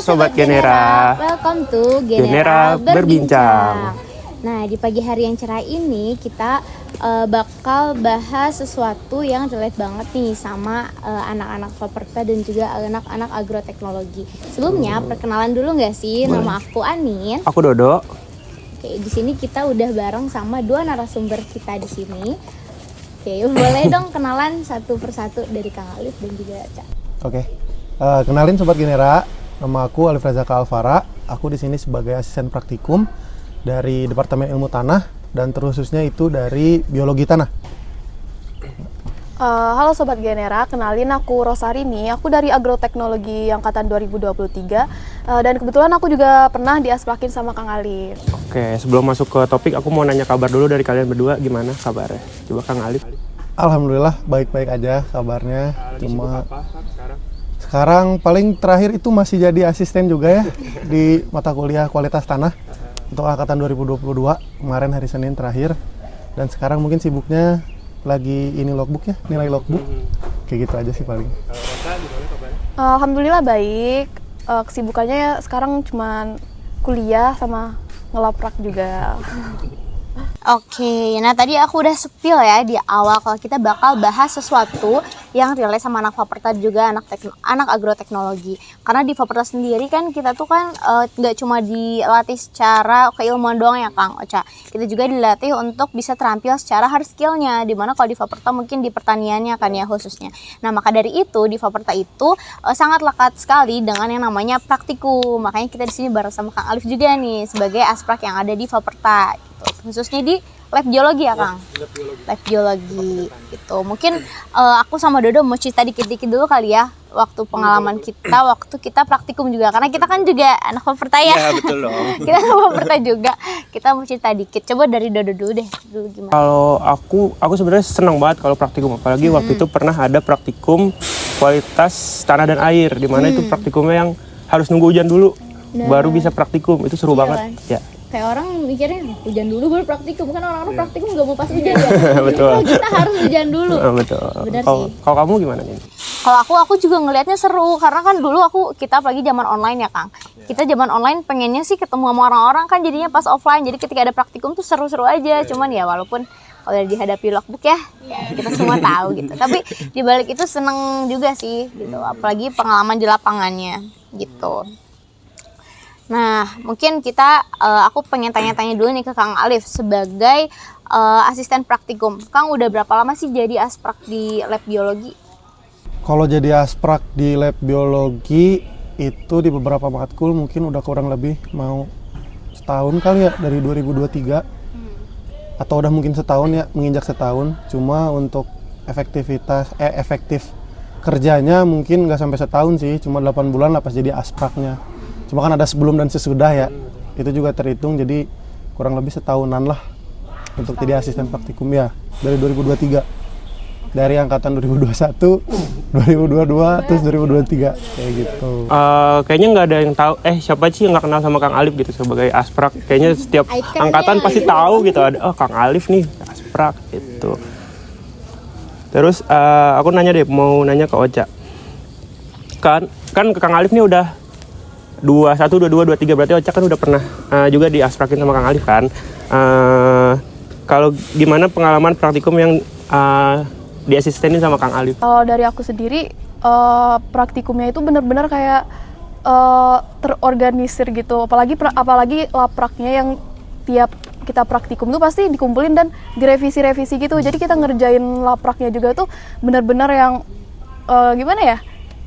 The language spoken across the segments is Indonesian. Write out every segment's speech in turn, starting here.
Sobat Genera, welcome to Genera Berbincang. Nah, di pagi hari yang cerah ini kita bakal bahas sesuatu yang relate banget nih sama anak-anak Faperta dan juga anak-anak agroteknologi. Sebelumnya perkenalan dulu nggak sih? Boleh. Nama aku Anin. Aku Dodo. Oke, di sini kita udah bareng sama dua narasumber kita di sini. Oke, boleh dong kenalan satu persatu dari Kang Alif dan juga Ca. Oke, kenalin Sobat Genera, nama aku Alif Razaka Alvara. Aku di sini sebagai asisten praktikum dari Departemen Ilmu Tanah dan terkhususnya itu dari Biologi Tanah. Halo Sobat Genera, kenalin aku Rosarini. Aku dari Agroteknologi Angkatan 2023 dan kebetulan aku juga pernah diasprakin sama Kang Alif. Oke, sebelum masuk ke topik, aku mau nanya kabar dulu dari kalian berdua, gimana kabarnya? Coba Kang Alif. Alhamdulillah baik-baik aja kabarnya. Cuma sekarang paling terakhir itu masih jadi asisten juga ya di mata kuliah kualitas tanah untuk angkatan 2022 kemarin hari Senin terakhir. Dan sekarang mungkin sibuknya lagi ini logbook ya, nilai logbook. Kayak gitu aja sih paling. Alhamdulillah baik. Kesibukannya sekarang cuman kuliah sama ngelaprak juga. Oke, nah tadi aku udah spill ya di awal kalau kita bakal bahas sesuatu yang relate sama anak Faperta juga anak agroteknologi. Karena di Faperta sendiri kan kita tuh kan nggak cuma dilatih secara keilmuan doang ya Kang Ocha. Kita juga dilatih untuk bisa terampil secara hard skillnya. Dimana kalau di Faperta mungkin di pertaniannya kan ya khususnya. Nah maka dari itu di Faperta itu sangat lekat sekali dengan yang namanya praktikum. Makanya kita di sini bareng sama Kang Alif juga nih sebagai asprak yang ada di Faperta. Khususnya di lab biologi ya Kang? Lab biologi gitu. Mungkin aku sama Dodo mau cerita dikit-dikit dulu kali ya waktu pengalaman kita waktu kita praktikum juga karena kita kan juga anak Faperta ya. Ya betul dong. Kita anak Faperta juga. Kita mau cerita dikit. Coba dari Dodo dulu deh. Dulu gimana? Kalau aku sebenarnya senang banget kalau praktikum, apalagi waktu itu pernah ada praktikum kualitas tanah dan air, di mana itu praktikumnya yang harus nunggu hujan dulu baru bisa praktikum. Itu seru banget. Kan? Ya. Kayak orang mikirnya hujan dulu baru praktikum, kan orang-orang praktikum nggak mau pas hujan ya. Betul. Kalau kita harus hujan dulu. Betul. Benar Kalau sih. kalau kamu gimana nih? Kalau aku juga ngelihatnya seru karena kan dulu kita apalagi zaman online ya Kang. Kita zaman online pengennya sih ketemu sama orang-orang kan jadinya pas offline. Jadi ketika ada praktikum tuh seru-seru aja. Cuman ya walaupun kalau dihadapi logbook ya kita semua tahu gitu. Tapi di balik itu seneng juga sih gitu. Apalagi pengalaman di lapangannya gitu. Nah, mungkin aku pengen tanya-tanya dulu nih ke Kang Alif sebagai asisten praktikum. Kang udah berapa lama sih jadi asprak di lab biologi? Kalau jadi asprak di lab biologi itu di beberapa matkul mungkin udah kurang lebih mau setahun kali ya dari 2023 atau udah mungkin setahun ya, menginjak setahun. Cuma untuk efektif kerjanya mungkin nggak sampai setahun sih, cuma 8 bulan lah pas jadi aspraknya. Cuma kan ada sebelum dan sesudah ya, itu juga terhitung, jadi kurang lebih setahunan lah untuk jadi asisten praktikum ya dari 2023, dari angkatan 2021, 2022, terus 2023 kayak gitu. Kayaknya nggak ada yang tahu. Siapa sih yang nggak kenal sama Kang Alif gitu sebagai asprak? Kayaknya setiap angkatan pasti tahu gitu. Ada Kang Alif nih asprak gitu. Terus aku mau nanya ke Ocha. Kan ke Kang Alif nih udah 21, 22, 23 berarti Ocha kan udah pernah juga diasprakin sama Kang Alif kan. Kalau gimana pengalaman praktikum yang diasistenin sama Kang Alif? Kalau dari aku sendiri, praktikumnya itu benar-benar kayak terorganisir gitu. Apalagi lapraknya yang tiap kita praktikum tuh pasti dikumpulin dan direvisi-revisi gitu. Jadi kita ngerjain lapraknya juga tuh benar-benar yang gimana ya?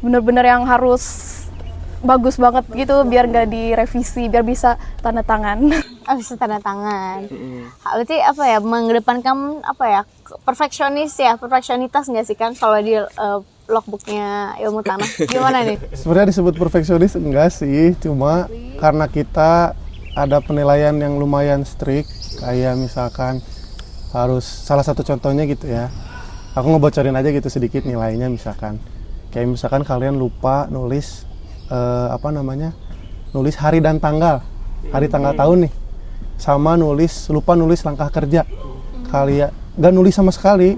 Benar-benar yang harus bagus banget gitu biar nggak direvisi, biar bisa tanda tangan. Bisa tanda tangan. Berarti apa ya, mengedepankan apa ya, perfeksionitas nggak sih kan kalau di logbooknya ilmu tanah? Gimana nih? Sebenarnya disebut perfeksionis enggak sih, cuma karena kita ada penilaian yang lumayan strict, kayak misalkan harus salah satu contohnya gitu ya. Aku ngebocorin aja gitu sedikit nilainya, misalkan kalian lupa nulis nulis hari dan tanggal, hari tanggal tahun nih, sama lupa nulis langkah kerja, kalian nggak nulis sama sekali,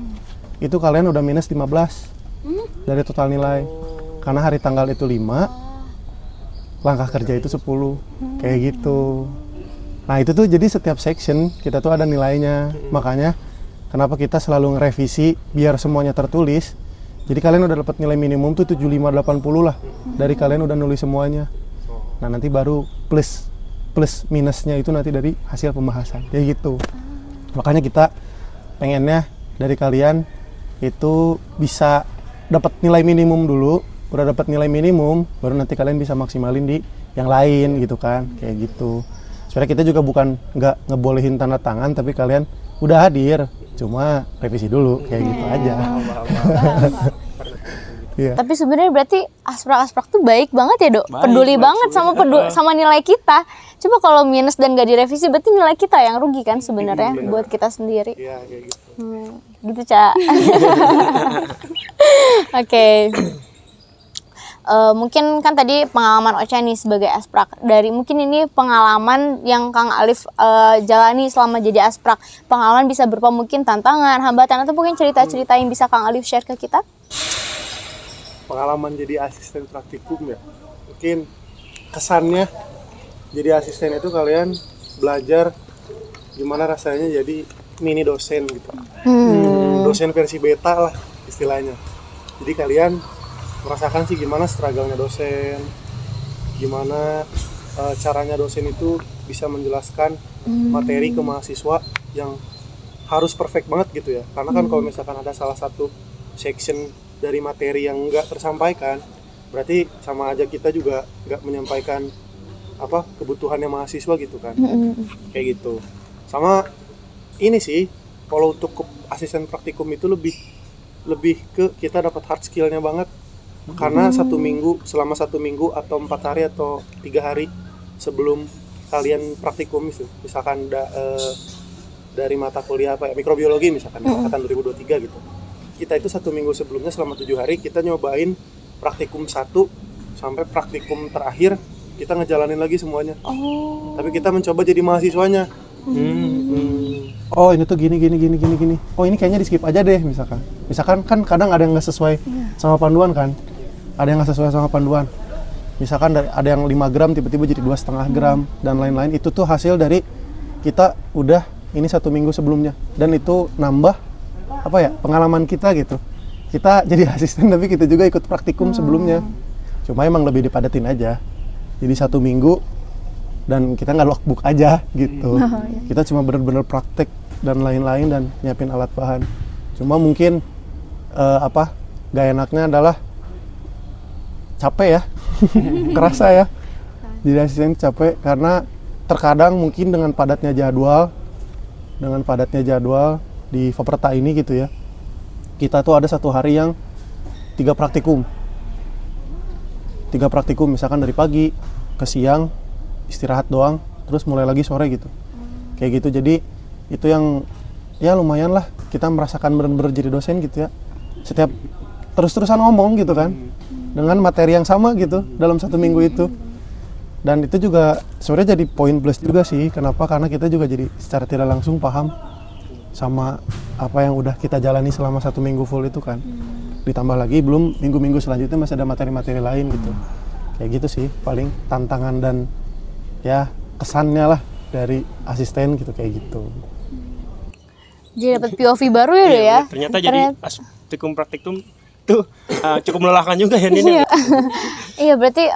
itu kalian udah minus 15 dari total nilai, karena hari tanggal itu 5, langkah kerja itu 10 kayak gitu. Nah itu tuh jadi setiap section kita tuh ada nilainya, makanya kenapa kita selalu ngerevisi biar semuanya tertulis. Jadi kalian udah dapat nilai minimum tuh 75-80 lah dari kalian udah nulis semuanya. Nah nanti baru plus minusnya itu nanti dari hasil pembahasan kayak gitu. Makanya kita pengennya dari kalian itu bisa dapat nilai minimum dulu. Udah dapat nilai minimum baru nanti kalian bisa maksimalin di yang lain gitu kan, kayak gitu. Sebenarnya kita juga bukan nggak ngebolehin tanda tangan, tapi kalian udah hadir cuma revisi dulu kayak gitu aja. Iya. Tapi sebenarnya berarti asprak tuh baik banget ya, Dok. Baik, Peduli baik banget sama nilai kita. Coba kalau minus dan gak direvisi berarti nilai kita yang rugi kan sebenarnya buat kita sendiri. Iya kayak gitu. Gitu, Ca. Oke. Mungkin kan tadi pengalaman Ocha nih sebagai asprak. Dari mungkin ini pengalaman yang Kang Alif jalani selama jadi asprak. Pengalaman bisa berupa mungkin tantangan, hambatan, atau mungkin cerita-cerita yang bisa Kang Alif share ke kita. Pengalaman jadi asisten praktikum ya, mungkin kesannya jadi asisten itu kalian belajar gimana rasanya jadi mini dosen gitu. Dosen versi beta lah istilahnya. Jadi kalian merasakan sih gimana struggle-nya dosen, gimana caranya dosen itu bisa menjelaskan materi ke mahasiswa yang harus perfect banget gitu ya. Karena kan kalau misalkan ada salah satu section dari materi yang nggak tersampaikan, berarti sama aja kita juga nggak menyampaikan apa kebutuhannya mahasiswa gitu kan. Kayak gitu. Sama ini sih, kalau untuk asisten praktikum itu lebih ke kita dapat hard skill-nya banget. Karena selama 1 minggu atau 4 hari atau 3 hari sebelum kalian praktikum misalkan dari mata kuliah apa ya, mikrobiologi misalkan angkatan 2023 gitu. Kita itu 1 minggu sebelumnya selama 7 hari kita nyobain praktikum 1 sampai praktikum terakhir kita ngejalanin lagi semuanya. Tapi kita mencoba jadi mahasiswanya. Oh ini tuh gini. Oh ini kayaknya di skip aja deh misalkan kan kadang ada yang nggak sesuai sama panduan kan. Ada yang nggak sesuai sama panduan. Misalkan ada yang 5 gram tiba-tiba jadi 2,5 gram dan lain-lain. Itu tuh hasil dari kita udah ini 1 minggu sebelumnya dan itu nambah apa ya pengalaman kita gitu. Kita jadi asisten tapi kita juga ikut praktikum sebelumnya. Cuma emang lebih dipadatin aja. Jadi 1 minggu dan kita nggak logbook aja gitu. Kita cuma bener-bener praktek dan lain-lain dan nyiapin alat bahan. Cuma mungkin gak enaknya adalah capek ya. Kerasa ya. Jadi asisten capek karena terkadang mungkin dengan padatnya jadwal di Faperta ini gitu ya, kita tuh ada 1 hari yang 3 praktikum misalkan dari pagi ke siang istirahat doang terus mulai lagi sore gitu kayak gitu. Jadi itu yang ya lumayan lah kita merasakan bener-bener jadi dosen gitu ya, setiap terus-terusan ngomong gitu kan dengan materi yang sama gitu dalam 1 minggu itu. Dan itu juga sebenarnya jadi poin plus juga sih. Kenapa? Karena kita juga jadi secara tidak langsung paham sama apa yang udah kita jalani selama 1 minggu full itu kan. Ditambah lagi belum minggu-minggu selanjutnya masih ada materi-materi lain gitu. Kayak gitu sih paling tantangan dan ya kesannya lah dari asisten gitu kayak gitu. Jadi dapat POV baru ya, Do ya. Ternyata jadi praktikum tuh cukup melelahkan juga ya ini. Iya, berarti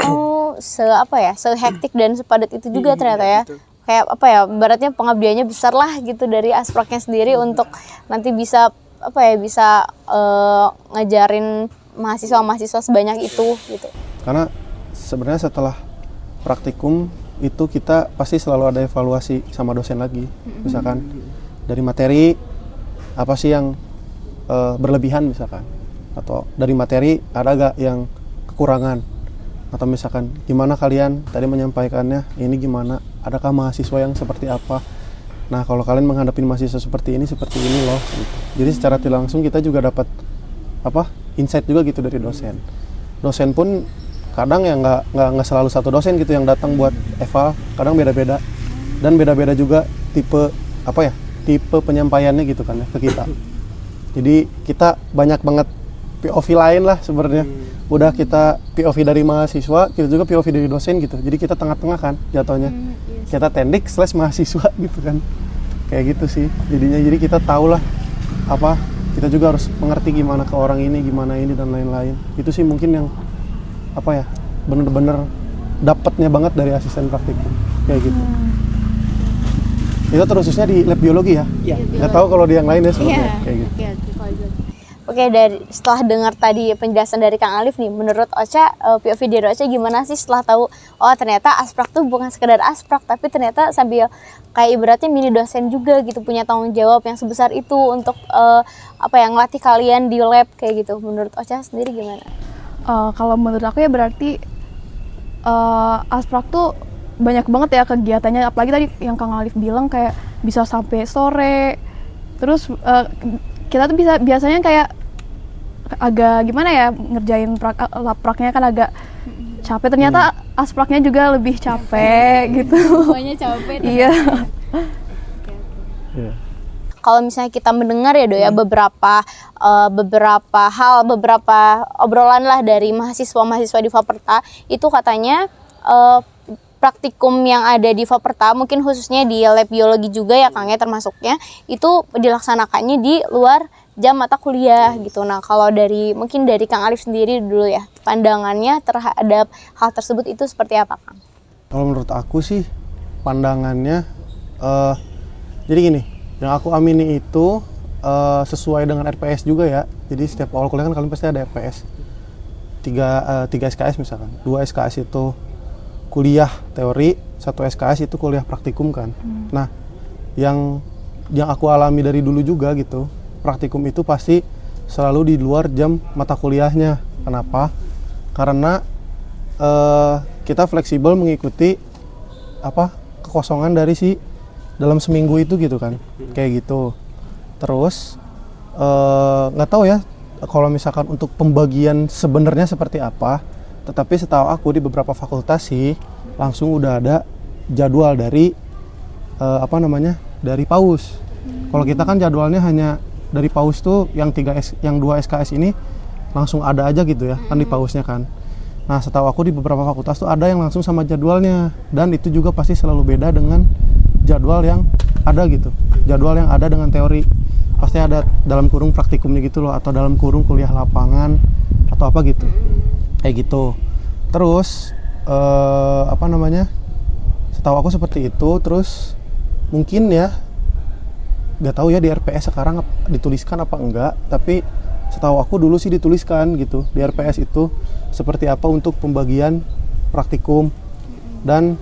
se-hektik dan sepadat itu juga ternyata ya. Gitu. Kayak apa ya, baratnya pengabdiannya besar lah gitu dari aspraknya sendiri untuk nanti bisa ngajarin mahasiswa sebanyak itu gitu. Karena sebenarnya setelah praktikum itu kita pasti selalu ada evaluasi sama dosen lagi. Misalkan dari materi apa sih yang berlebihan misalkan, atau dari materi ada gak yang kekurangan, atau misalkan gimana kalian tadi menyampaikannya ini gimana, adakah mahasiswa yang seperti apa. Nah kalau kalian menghadapi mahasiswa seperti ini loh gitu. Jadi secara tidak langsung kita juga dapat insight juga gitu dari dosen. Dosen pun kadang ya nggak selalu satu dosen gitu yang datang buat eval, kadang beda-beda dan beda-beda juga tipe penyampaiannya gitu kan ya ke kita. Jadi kita banyak banget POV lain lah sebenarnya. Udah kita POV dari mahasiswa, kita juga POV dari dosen gitu. Jadi kita tengah-tengah kan jatuhnya. Kita tendik / mahasiswa gitu kan. Kayak gitu sih. Jadinya jadi kita tahu lah apa, kita juga harus mengerti gimana ke orang ini, gimana ini dan lain-lain. Itu sih mungkin yang apa ya, bener-bener dapatnya banget dari asisten praktikum kayak gitu. Itu terkhususnya di lab biologi ya? Iya. Nggak tahu kalau di yang lain ya sebenarnya kayak gitu. Oke, dari setelah dengar tadi penjelasan dari Kang Alif nih, menurut Ocha, POV dari Ocha gimana sih setelah tahu oh ternyata asprak tuh bukan sekedar asprak, tapi ternyata sambil kayak ibaratnya mini dosen juga gitu, punya tanggung jawab yang sebesar itu untuk apa ya, ngelatih kalian di lab kayak gitu. Menurut Ocha sendiri gimana? Kalau menurut aku ya berarti asprak tuh banyak banget ya kegiatannya, apalagi tadi yang Kang Alif bilang kayak bisa sampai sore. Terus kita tuh biasanya kayak agak gimana ya ngerjain lapraknya kan agak capek, ternyata aspraknya juga lebih capek gitu. Semuanya capek. Iya. Kalau misalnya kita mendengar ya ya beberapa hal, beberapa obrolan lah dari mahasiswa di Faperta, itu katanya praktikum yang ada di Faperta, mungkin khususnya di lab biologi juga ya Kang ya termasuknya, itu dilaksanakannya di luar jam mata kuliah gitu. Nah kalau mungkin dari Kang Alif sendiri dulu ya, pandangannya terhadap hal tersebut itu seperti apa Kang? Kalau menurut aku sih pandangannya, jadi gini, yang aku amini itu sesuai dengan RPS juga ya. Jadi setiap awal kuliah kan kalian pasti ada RPS 3 SKS misalkan, 2 SKS itu kuliah teori, 1 SKS itu kuliah praktikum kan. Nah yang aku alami dari dulu juga gitu, praktikum itu pasti selalu di luar jam mata kuliahnya. Kenapa? Karena kita fleksibel mengikuti apa kekosongan dari dalam seminggu itu gitu kan, kayak gitu. Terus nggak tahu ya kalau misalkan untuk pembagian sebenarnya seperti apa, tetapi setahu aku di beberapa fakultas sih langsung udah ada jadwal dari dari PAUS. Kalau kita kan jadwalnya hanya dari PAUS tuh yang 2 SKS ini langsung ada aja gitu ya kan di PAUSnya kan. Nah setahu aku di beberapa fakultas tuh ada yang langsung sama jadwalnya, dan itu juga pasti selalu beda dengan jadwal yang ada gitu. Jadwal yang ada dengan teori pasti ada dalam kurung praktikumnya gitu loh, atau dalam kurung kuliah lapangan atau apa gitu, kayak gitu. Terus setahu aku seperti itu. Terus mungkin ya nggak tahu ya di RPS sekarang dituliskan apa enggak, tapi setahu aku dulu sih dituliskan gitu di RPS itu seperti apa untuk pembagian praktikum. Dan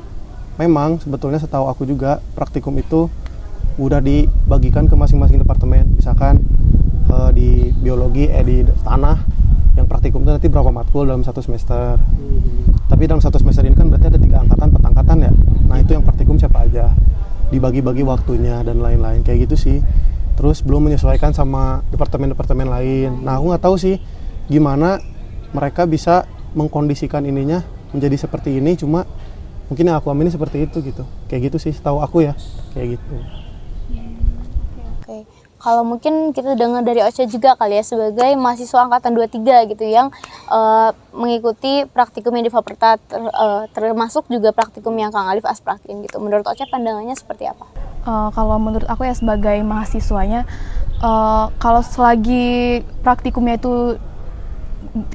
memang sebetulnya setahu aku juga praktikum itu udah dibagikan ke masing-masing departemen. Misalkan di biologi di tanah yang praktikum itu nanti berapa matkul dalam 1 semester. Tapi dalam 1 semester ini kan berarti ada 3 angkatan, 4 angkatan ya. Nah itu yang praktikum siapa aja, dibagi-bagi waktunya dan lain-lain kayak gitu sih. Terus belum menyesuaikan sama departemen-departemen lain. Nah aku nggak tahu sih gimana mereka bisa mengkondisikan ininya menjadi seperti ini, cuma mungkin yang aku amini seperti itu gitu. Kayak gitu sih setahu aku ya, kayak gitu. Oke. Kalau mungkin kita dengar dari Ocha juga kali ya, sebagai mahasiswa angkatan 23 gitu yang mengikuti praktikum yang di Faperta, termasuk juga praktikum yang Kang Alif asprakin gitu. Menurut Ocha pandangannya seperti apa? Kalau menurut aku ya sebagai mahasiswanya, kalau selagi praktikumnya itu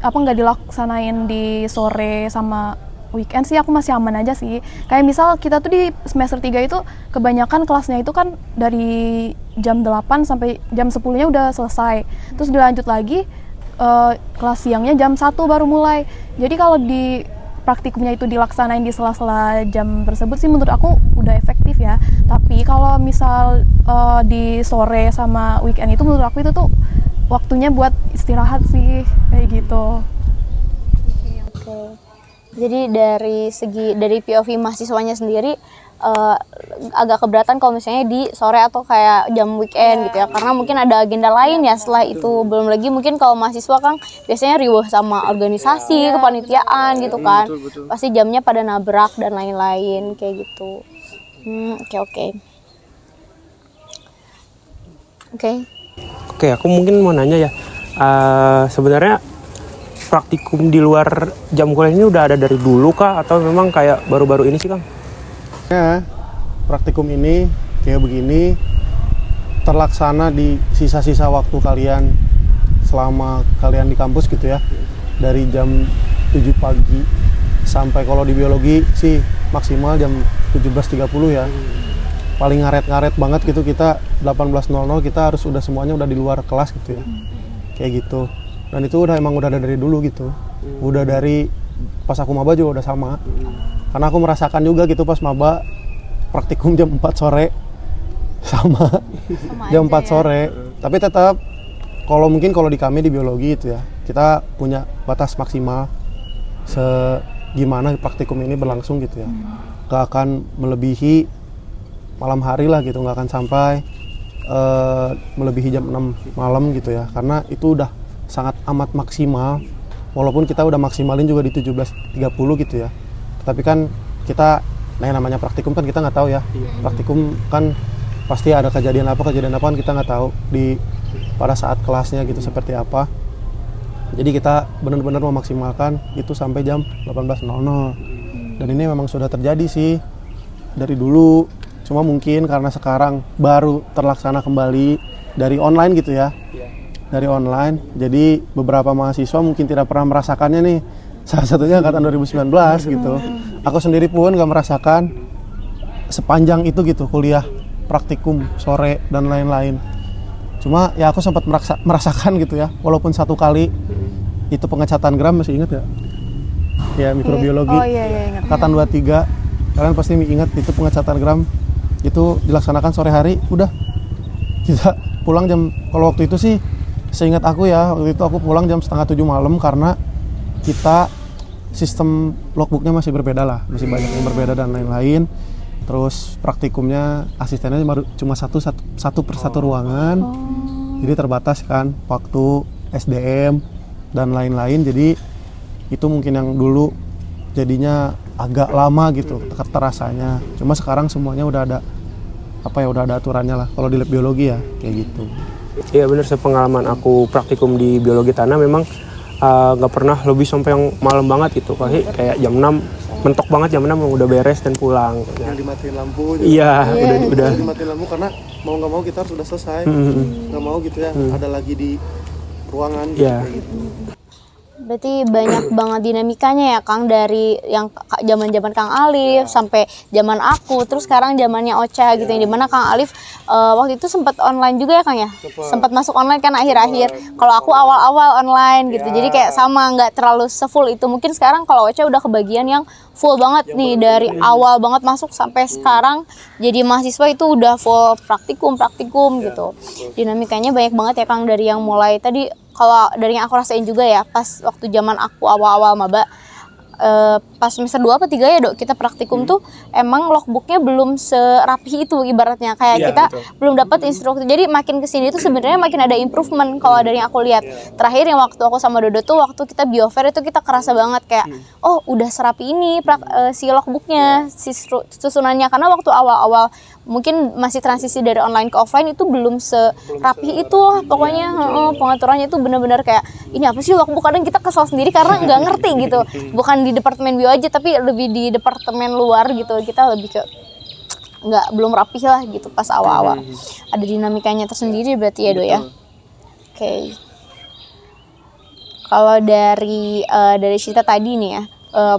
nggak dilaksanain di sore sama weekend sih, aku masih aman aja sih. Kayak misal kita tuh di semester 3 itu kebanyakan kelasnya itu kan dari jam 8 sampai jam 10-nya udah selesai. Terus dilanjut lagi kelas siangnya jam 1 baru mulai. Jadi kalau di praktikumnya itu dilaksanain di sela-sela jam tersebut sih menurut aku udah efektif ya. Tapi kalau misal di sore sama weekend itu menurut aku itu tuh waktunya buat istirahat sih, kayak gitu. Oke. Jadi dari POV mahasiswanya sendiri agak keberatan kalau misalnya di sore atau kayak jam weekend gitu ya, karena mungkin ada agenda lain ya setelah itu. Belum lagi mungkin kalau mahasiswa kan biasanya riuh sama organisasi, kepanitiaan gitu kan, pasti jamnya pada nabrak dan lain-lain kayak gitu. Oke, Oke, aku mungkin mau nanya ya, sebenarnya praktikum di luar jam kuliah ini udah ada dari dulu kah atau memang kayak baru-baru ini sih Kang? Ya, praktikum ini kayak begini terlaksana di sisa-sisa waktu kalian selama kalian di kampus gitu ya. Dari jam 7 pagi sampai kalau di biologi sih maksimal jam 17.30 ya. Paling ngaret-ngaret banget gitu kita 18.00 kita harus udah semuanya udah di luar kelas gitu ya. Kayak gitu. Dan itu emang udah ada dari dulu gitu. Udah dari pas aku maba juga udah sama. Karena aku merasakan juga gitu pas maba praktikum jam 4 sore sama jam 4 sore. Tapi tetap kalau di kami di biologi itu ya, kita punya batas maksimal segimana praktikum ini berlangsung gitu ya. Gak akan melebihi malam hari lah gitu, gak akan sampai melebihi jam 6 malam gitu ya. Karena itu udah sangat amat maksimal, walaupun kita udah maksimalin juga di 17.30 gitu ya. Tapi kan kita, yang namanya praktikum kan kita nggak tahu ya. Praktikum kan pasti ada kejadian apa kan kita nggak tahu di pada saat kelasnya gitu seperti apa. Jadi kita benar-benar memaksimalkan itu sampai jam 18.00. Dan ini memang sudah terjadi sih dari dulu. Cuma mungkin karena sekarang baru terlaksana kembali dari online gitu ya. Dari online, jadi beberapa mahasiswa mungkin tidak pernah merasakannya nih. Salah satunya angkatan 2019 gitu. Aku sendiri pun gak merasakan sepanjang itu gitu kuliah, praktikum, sore, dan lain-lain. Cuma ya aku sempat merasakan gitu ya, walaupun satu kali itu pengecatan gram, masih ingat ya? Ya mikrobiologi, Ingat. angkatan 23, kalian pasti ingat itu pengecatan gram, itu dilaksanakan sore hari, udah kita pulang kalau waktu itu sih seingat aku ya, waktu itu aku pulang jam 6:30 malam karena kita sistem logbooknya masih berbeda lah, masih banyak yang berbeda dan lain-lain. Terus praktikumnya asistennya baru cuma satu per satu ruangan, jadi terbatas kan waktu SDM dan lain-lain. Jadi itu mungkin yang dulu jadinya agak lama gitu terasanya. Cuma sekarang semuanya udah ada udah ada aturannya lah. Kalau di lab biologi ya kayak gitu. Iya benar, sepengalaman aku praktikum di biologi tanah memang nggak pernah lebih sampai yang malam banget gitu. Kayak jam 6, mentok banget jam 6 udah beres dan pulang. Yang dimatiin lampu. Iya, udah. Dimatiin lampu karena mau nggak mau kita harus udah selesai. Nggak mau gitu ya, ada lagi di ruangan gitu. Iya. Kayak gitu. Berarti banyak banget dinamikanya ya Kang, dari yang zaman-zaman Kang Alif sampai zaman aku, terus sekarang zamannya Ocha gitu, yang dimana Kang Alif waktu itu sempat online juga ya Kang ya? Sempat masuk online kan akhir-akhir. Kalau aku awal-awal online gitu. Jadi kayak sama, nggak terlalu sefull itu. Mungkin sekarang kalau Ocha udah kebagian yang full banget nih, dari awal banget masuk sampai sekarang jadi mahasiswa itu udah full praktikum gitu. Dinamikanya banyak banget ya Kang, dari yang mulai tadi, kalau dari yang aku rasain juga ya pas waktu zaman aku awal-awal maba, pas semester 2 apa 3 ya Dok, kita praktikum tuh emang logbooknya belum serapi itu ibaratnya, kayak Iya, kita betul. belum dapat instruktur. Jadi makin kesini tuh sebenarnya makin ada improvement kalau dari yang aku lihat. Terakhir yang waktu aku sama Dodo tuh waktu kita biofair itu kita kerasa banget kayak oh udah serapi ini si logbooknya, si susunannya, karena waktu awal-awal mungkin masih transisi dari online ke offline itu belum serapi itu lah pokoknya. Pengaturannya itu benar-benar kayak ini apa sih logbook, kadang kita kesal sendiri karena nggak ngerti gitu, bukan di departemen bio aja tapi lebih di departemen luar gitu, kita lebih ke belum rapih lah gitu pas awal-awal. Ada dinamikanya tersendiri berarti ya Do ya. Oke. Kalau dari cerita tadi nih ya,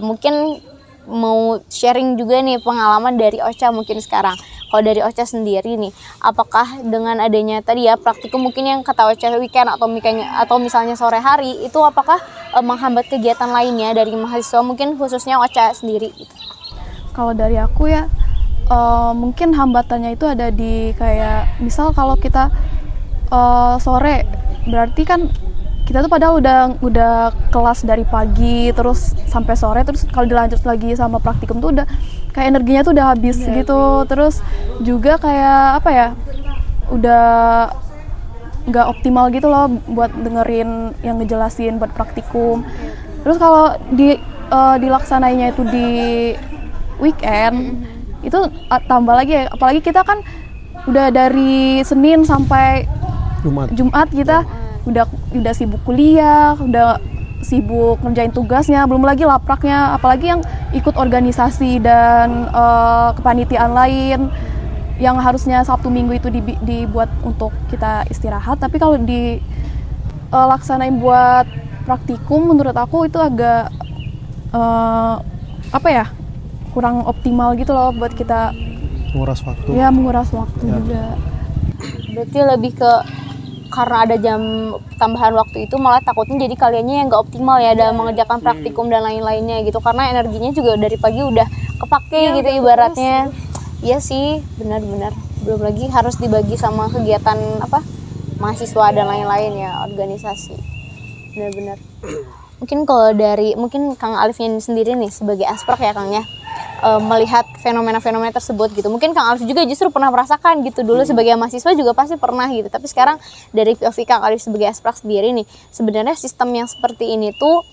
mungkin mau sharing juga nih pengalaman dari Ocha mungkin sekarang. Kalau dari Ocha sendiri nih, apakah dengan adanya tadi ya praktikum mungkin yang kata Ocha weekend atau misalnya sore hari itu, apakah menghambat kegiatan lainnya dari mahasiswa, mungkin khususnya Ocha sendiri gitu? Kalau dari aku ya, mungkin hambatannya itu ada di kayak misal kalau kita sore, berarti kan kita tuh padahal udah kelas dari pagi terus sampai sore, terus kalau dilanjut lagi sama praktikum tuh udah kayak energinya tuh udah habis gitu. Terus juga kayak apa ya, udah nggak optimal gitu loh buat dengerin yang ngejelasin buat praktikum. Terus kalau dilaksanainya itu di weekend itu tambah lagi ya, apalagi kita kan udah dari Senin sampai Jumat kita udah sibuk kuliah, udah sibuk ngerjain tugasnya, belum lagi lapraknya, apalagi yang ikut organisasi dan kepanitiaan lain yang harusnya Sabtu Minggu itu dibuat untuk kita istirahat, tapi kalau dilaksanain buat praktikum menurut aku itu agak kurang optimal gitu loh buat kita. Menguras waktu. Ya, menguras waktu Ya. juga. Berarti lebih ke karena ada jam tambahan waktu itu malah takutnya jadi kaliannya yang nggak optimal ya dalam mengerjakan praktikum dan lain-lainnya gitu, karena energinya juga dari pagi udah kepake gitu ibaratnya. Iya sih, benar-benar. Belum lagi harus dibagi sama kegiatan mahasiswa dan lain-lain ya, organisasi. Benar-benar. Mungkin Kang Alifnya sendiri nih sebagai asprak ya Kang ya, melihat fenomena-fenomena tersebut gitu. Mungkin Kang Alif juga justru pernah merasakan gitu dulu sebagai mahasiswa juga pasti pernah gitu. Tapi sekarang dari POV Kang Alif sebagai asprak sendiri nih, sebenarnya sistem yang seperti ini tuh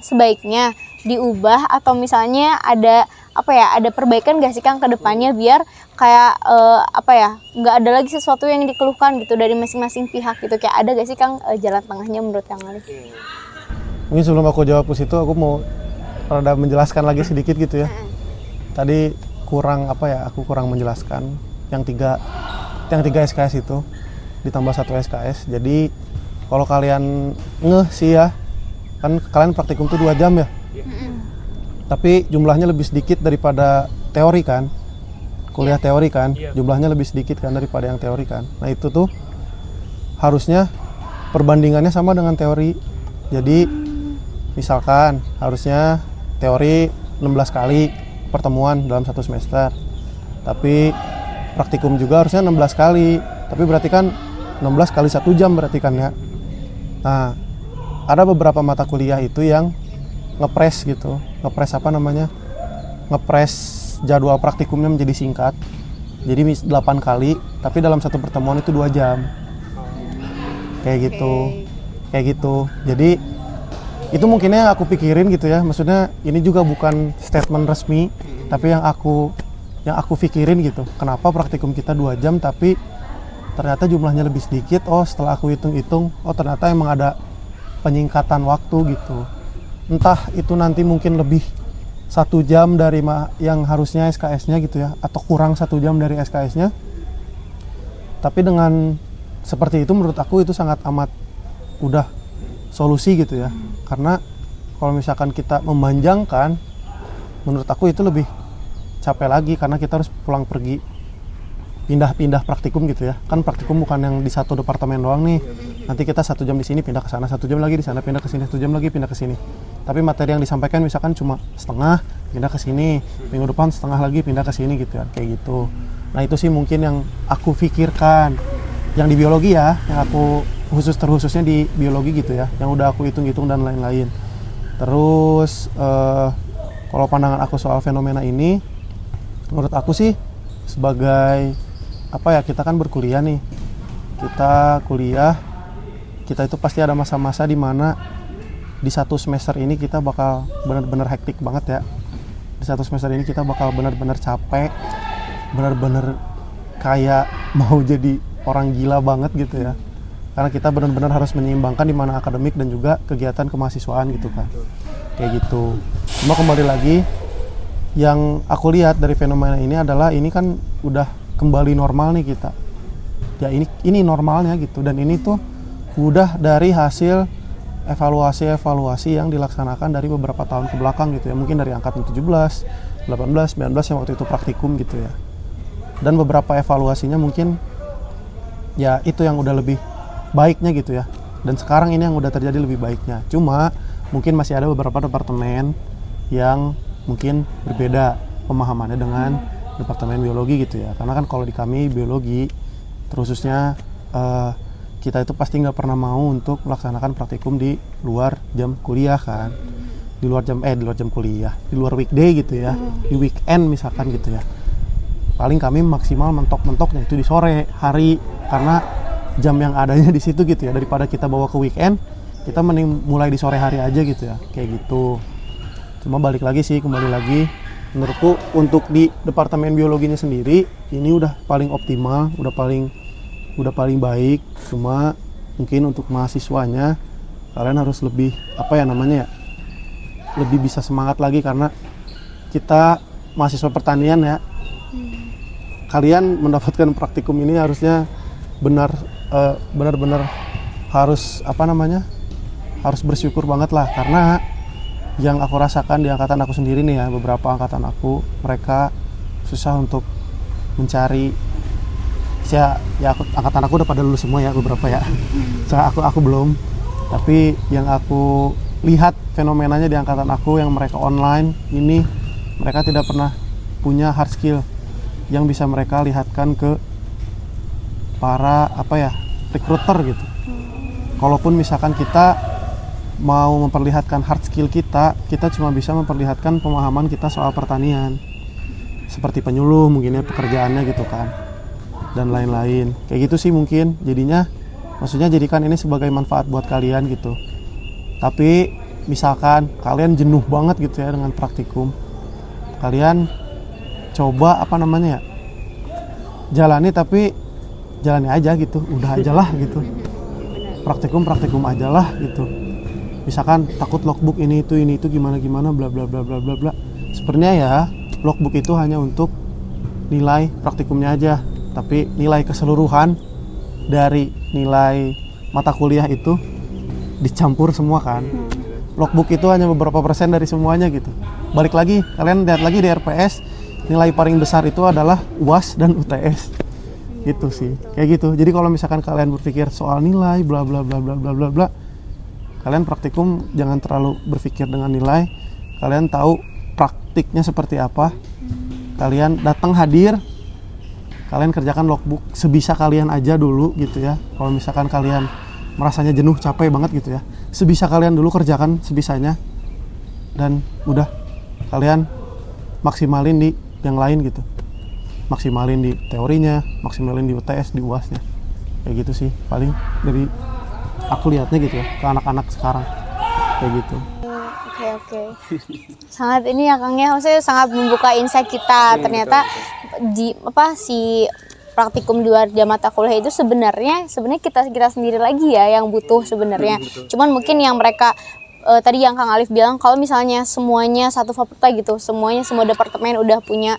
sebaiknya diubah atau misalnya ada perbaikan gak sih Kang ke depannya biar kayak nggak ada lagi sesuatu yang dikeluhkan gitu dari masing-masing pihak gitu. Kayak ada gak sih Kang jalan tengahnya menurut Kang Alif? Mungkin sebelum aku jawab ke situ, aku mau rada menjelaskan lagi sedikit gitu ya. Tadi aku kurang menjelaskan yang tiga SKS itu ditambah 1 SKS. Jadi kalau kalian ngeh sih ya, kan kalian praktikum tuh 2 jam ya. Tapi jumlahnya lebih sedikit daripada teori kan. Kuliah teori kan, jumlahnya lebih sedikit kan daripada yang teori kan. Nah itu tuh harusnya perbandingannya sama dengan teori. Jadi misalkan harusnya teori 16 kali pertemuan dalam 1 semester, tapi praktikum juga harusnya 16 kali, tapi berarti kan 16 kali 1 jam berarti kan ya. Nah ada beberapa mata kuliah itu yang ngepres jadwal praktikumnya menjadi singkat, jadi 8 kali tapi dalam 1 pertemuan itu 2 jam kayak gitu. Jadi itu mungkinnya aku pikirin gitu ya, maksudnya ini juga bukan statement resmi, tapi yang aku pikirin gitu, kenapa praktikum kita 2 jam tapi ternyata jumlahnya lebih sedikit. Setelah aku hitung-hitung, ternyata emang ada penyingkatan waktu gitu. Entah itu nanti mungkin lebih 1 jam dari yang harusnya SKS-nya gitu ya, atau kurang 1 jam dari SKS-nya. Tapi dengan seperti itu menurut aku itu sangat amat udah solusi gitu ya. Karena kalau misalkan kita memanjangkan, menurut aku itu lebih capek lagi karena kita harus pulang pergi, pindah-pindah praktikum gitu ya. Kan praktikum bukan yang di satu departemen doang nih. Nanti kita 1 jam di sini pindah ke sana, 1 jam lagi di sana pindah ke sini, 1 jam lagi pindah ke sini. Tapi materi yang disampaikan misalkan cuma setengah, pindah ke sini, minggu depan setengah lagi pindah ke sini gitu ya, kayak gitu. Nah itu sih mungkin yang aku pikirkan, yang di biologi ya, yang aku terkhususnya di biologi gitu ya, yang udah aku hitung-hitung dan lain-lain. Terus kalau pandangan aku soal fenomena ini, menurut aku sih sebagai kita kan berkuliah nih, kita kuliah, kita itu pasti ada masa-masa di mana di 1 semester ini kita bakal benar-benar hektik banget ya. Di 1 semester ini kita bakal benar-benar capek, benar-benar kayak mau jadi orang gila banget gitu ya. Karena kita benar-benar harus menyeimbangkan di mana akademik dan juga kegiatan kemahasiswaan gitu kan. Kayak gitu. Cuma kembali lagi, yang aku lihat dari fenomena ini adalah ini kan udah kembali normal nih kita. Ya ini normalnya gitu, dan ini tuh udah dari hasil evaluasi yang dilaksanakan dari beberapa tahun ke belakang gitu ya. Mungkin dari angkatan 17, 18, 19 yang waktu itu praktikum gitu ya. Dan beberapa evaluasinya mungkin ya itu yang udah lebih baiknya gitu ya, dan sekarang ini yang udah terjadi lebih baiknya. Cuma mungkin masih ada beberapa departemen yang mungkin berbeda pemahamannya dengan departemen biologi gitu ya. Karena kan kalau di kami biologi terkhususnya kita itu pasti nggak pernah mau untuk melaksanakan praktikum di luar jam kuliah kan, di luar jam kuliah, di luar weekday gitu ya, di weekend misalkan gitu ya. Paling kami maksimal mentok-mentoknya itu di sore hari, karena jam yang adanya di situ gitu ya, daripada kita bawa ke weekend, kita mending mulai di sore hari aja gitu ya, kayak gitu. Cuma kembali lagi menurutku untuk di departemen biologinya sendiri ini udah paling optimal, udah paling baik. Cuma mungkin untuk mahasiswanya kalian harus lebih lebih bisa semangat lagi, karena kita mahasiswa pertanian ya, kalian mendapatkan praktikum ini harusnya benar-benar harus harus bersyukur banget lah, karena yang aku rasakan di angkatan aku sendiri nih ya, beberapa angkatan aku, mereka susah untuk mencari angkatan aku udah pada lulus semua ya, beberapa ya. Aku belum, tapi yang aku lihat fenomenanya di angkatan aku yang mereka online ini, mereka tidak pernah punya hard skill yang bisa mereka lihatkan ke para recruiter gitu. Kalaupun misalkan kita mau memperlihatkan hard skill kita cuma bisa memperlihatkan pemahaman kita soal pertanian, seperti penyuluh mungkin ya, pekerjaannya gitu kan, dan lain-lain kayak gitu sih. Mungkin maksudnya jadikan ini sebagai manfaat buat kalian gitu. Tapi misalkan kalian jenuh banget gitu ya dengan praktikum, kalian coba jalani aja gitu, udah aja lah gitu, praktikum aja lah gitu. Misalkan takut logbook ini itu gimana bla bla bla bla bla bla. Sebenarnya ya logbook itu hanya untuk nilai praktikumnya aja, tapi nilai keseluruhan dari nilai mata kuliah itu dicampur semua kan. Logbook itu hanya beberapa persen dari semuanya gitu. Balik lagi, kalian lihat lagi di RPS, nilai paling besar itu adalah UAS dan UTS. Gitu sih, kayak gitu. Jadi kalau misalkan kalian berpikir soal nilai bla bla bla bla bla bla bla, kalian praktikum jangan terlalu berpikir dengan nilai. Kalian tahu praktiknya seperti apa, kalian datang hadir, kalian kerjakan logbook sebisa kalian aja dulu gitu ya. Kalau misalkan kalian merasanya jenuh, capek banget gitu ya, sebisa kalian dulu kerjakan sebisanya, dan udah kalian maksimalin di yang lain gitu, maksimalin di teorinya, maksimalin di UTS, di UASnya, kayak gitu sih paling dari aku lihatnya gitu ya, ke anak-anak sekarang kayak gitu. Oke. Sangat ini ya Kang ya, maksudnya sangat membuka insight kita. Ternyata si praktikum di luar jam mata kuliah itu sebenarnya kita sendiri lagi ya yang butuh sebenarnya. Cuman mungkin yang mereka tadi yang Kang Alif bilang, kalau misalnya semuanya satu fakultas gitu, semua departemen udah punya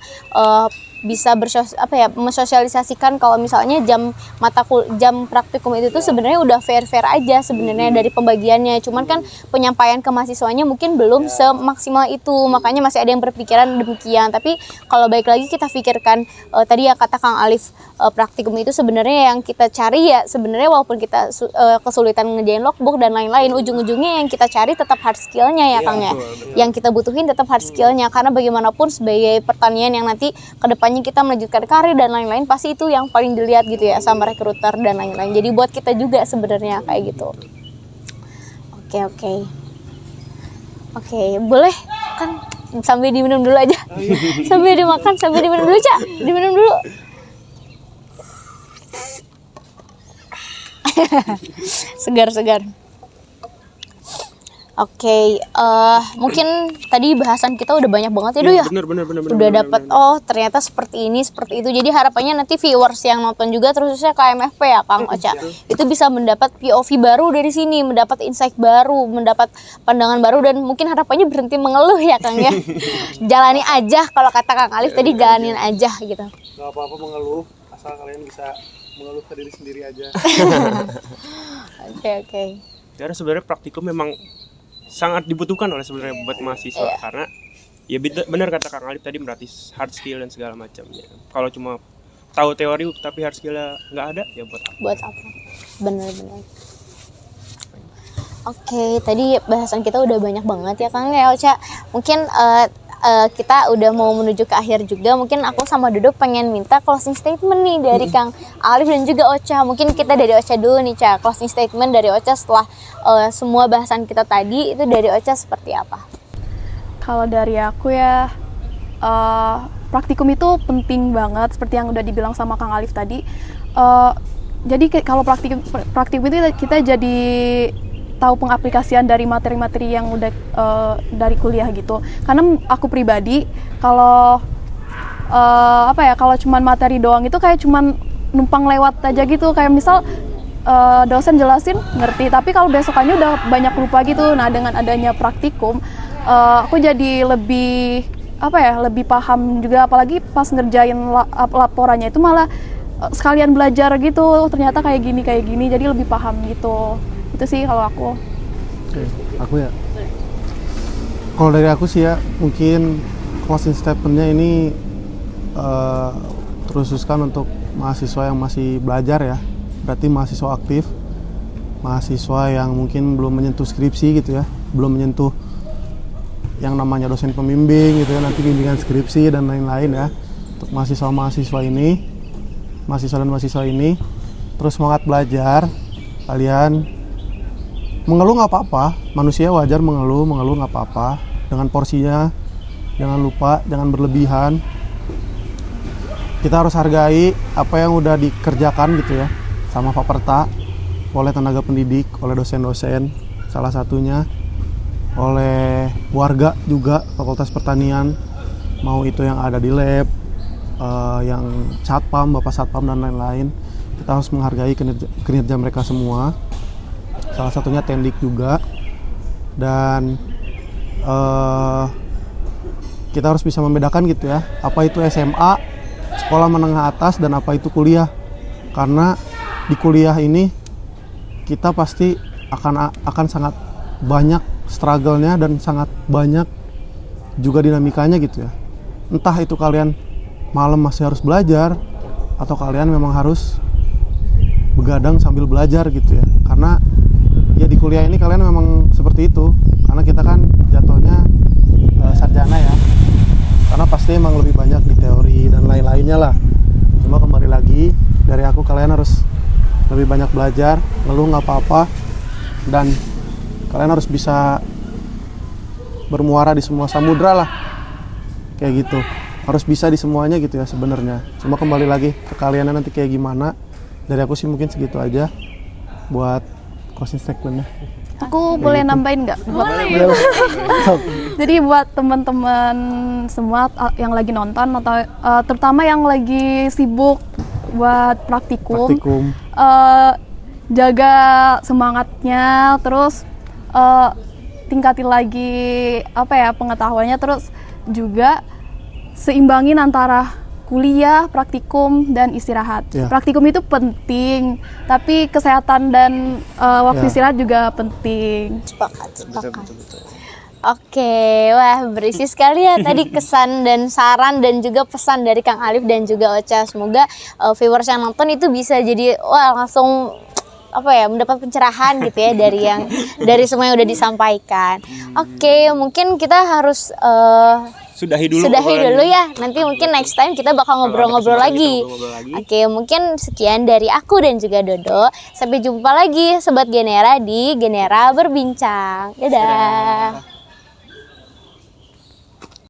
bisa mensosialisasikan kalau misalnya jam praktikum itu tuh sebenarnya udah fair aja sebenarnya dari pembagiannya. Cuman kan penyampaian ke mahasiswanya mungkin belum semaksimal itu, makanya masih ada yang berpikiran demikian. Tapi kalau baik lagi kita pikirkan tadi yang kata Kang Alif, praktikum itu sebenarnya yang kita cari ya sebenarnya, walaupun kita kesulitan ngerjain logbook dan lain-lain, ujung-ujungnya yang kita cari tetap hard skillnya ya Kang ya. Yang kita butuhin tetap hard skillnya, karena bagaimanapun sebagai pertanian yang nanti kedepannya kita melanjutkan karir dan lain-lain, pasti itu yang paling dilihat gitu ya sama recruiter dan lain-lain. Jadi buat kita juga sebenarnya kayak gitu. Oke, boleh kan sambil diminum dulu aja. Sambil dimakan, sambil diminum dulu, Cak. Diminum dulu. Segar. Oke, mungkin tadi bahasan kita udah banyak banget ya, Du ya. Bener. Udah dapat ternyata seperti ini, seperti itu. Jadi harapannya nanti viewers yang nonton juga, terusnya KMFP ya Kang Ocha, itu bisa mendapat POV baru dari sini, mendapat insight baru, mendapat pandangan baru, dan mungkin harapannya berhenti mengeluh ya Kang ya. Jalani aja, kalau kata Kang Alif tadi, jalanin aja gitu. Gak apa-apa mengeluh, asal kalian bisa mengeluh ke diri sendiri aja. Oke. Karena sebenarnya praktikum memang sangat dibutuhkan oleh sebenarnya buat mahasiswa, karena ya benar kata Kang Alif tadi, berarti hard skill dan segala macamnya. Kalau cuma tahu teori tapi hard skillnya nggak ada, ya buat apa? Bener. Oke, tadi bahasan kita udah banyak banget ya Kang ya Ocha. Mungkin kita udah mau menuju ke akhir juga. Mungkin aku sama Dodo pengen minta closing statement nih dari Kang Alif dan juga Ocha. Mungkin kita dari Ocha dulu nih, Ca. Closing statement dari Ocha setelah semua bahasan kita tadi, itu dari Ocha seperti apa? Kalau dari aku ya, praktikum itu penting banget seperti yang udah dibilang sama Kang Alif tadi. Jadi kalau praktikum itu kita jadi tahu pengaplikasian dari materi-materi yang udah dari kuliah gitu. Karena aku pribadi kalau kalau cuman materi doang itu kayak cuman numpang lewat aja gitu. Kayak misal dosen jelasin ngerti, tapi kalau besokannya udah banyak lupa gitu. Nah dengan adanya praktikum, aku jadi lebih lebih paham juga, apalagi pas ngerjain laporannya itu malah sekalian belajar gitu, ternyata kayak gini, jadi lebih paham gitu. Itu sih kalau aku. Oke, aku ya. Kalau dari aku sih ya, mungkin closing statement-nya ini terususkan untuk mahasiswa yang masih belajar ya. Berarti mahasiswa aktif, mahasiswa yang mungkin belum menyentuh skripsi gitu ya, belum menyentuh yang namanya dosen pembimbing gitu ya, nanti bimbingan skripsi dan lain-lain ya. Untuk mahasiswa ini, mahasiswa dan mahasiswa ini, terus semangat belajar. Kalian mengeluh nggak apa-apa, manusia wajar mengeluh nggak apa-apa, dengan porsinya, jangan lupa, jangan berlebihan. Kita harus hargai apa yang udah dikerjakan gitu ya, sama Faperta, oleh tenaga pendidik, oleh dosen-dosen, salah satunya oleh warga juga, Fakultas Pertanian, mau itu yang ada di lab, yang satpam, bapak satpam dan lain-lain. Kita harus menghargai kinerja mereka semua, salah satunya Tendik juga. Dan kita harus bisa membedakan gitu ya, apa itu SMA, sekolah menengah atas, dan apa itu kuliah. Karena di kuliah ini kita pasti akan sangat banyak struggle-nya dan sangat banyak juga dinamikanya gitu ya. Entah itu kalian malam masih harus belajar atau kalian memang harus begadang sambil belajar gitu ya. Karena ya di kuliah ini kalian memang seperti itu. Karena kita kan jatuhnya sarjana ya. Karena pasti emang lebih banyak di teori dan lain-lainnya lah. Cuma kembali lagi dari aku, kalian harus lebih banyak belajar, ngeluh nggak apa-apa, dan kalian harus bisa bermuara di semua samudra lah, kayak gitu. Harus bisa di semuanya gitu ya sebenarnya. Cuma kembali lagi ke kalian nanti kayak gimana. Dari aku sih mungkin segitu aja buat closing statement-nya. Aku boleh nambahin nggak? Boleh. Jadi buat teman-teman semua yang lagi nonton atau terutama yang lagi sibuk buat praktikum. Jaga semangatnya, terus tingkatin lagi pengetahuannya, terus juga seimbangin antara kuliah, praktikum, dan istirahat. Praktikum itu penting, tapi kesehatan dan waktu istirahat juga penting. Sepakat. Oke, wah berisi sekali ya tadi kesan dan saran dan juga pesan dari Kang Alif dan juga Ocha. Semoga viewers yang nonton itu bisa jadi langsung mendapat pencerahan gitu ya dari semua yang udah disampaikan. Oke, mungkin kita harus Sudahi dulu ya. Nanti mungkin next time kita bakal ngobrol-ngobrol lagi. Oke, mungkin sekian dari aku dan juga Dodo. Sampai jumpa lagi Sobat Genera di Genera Berbincang. Dadah.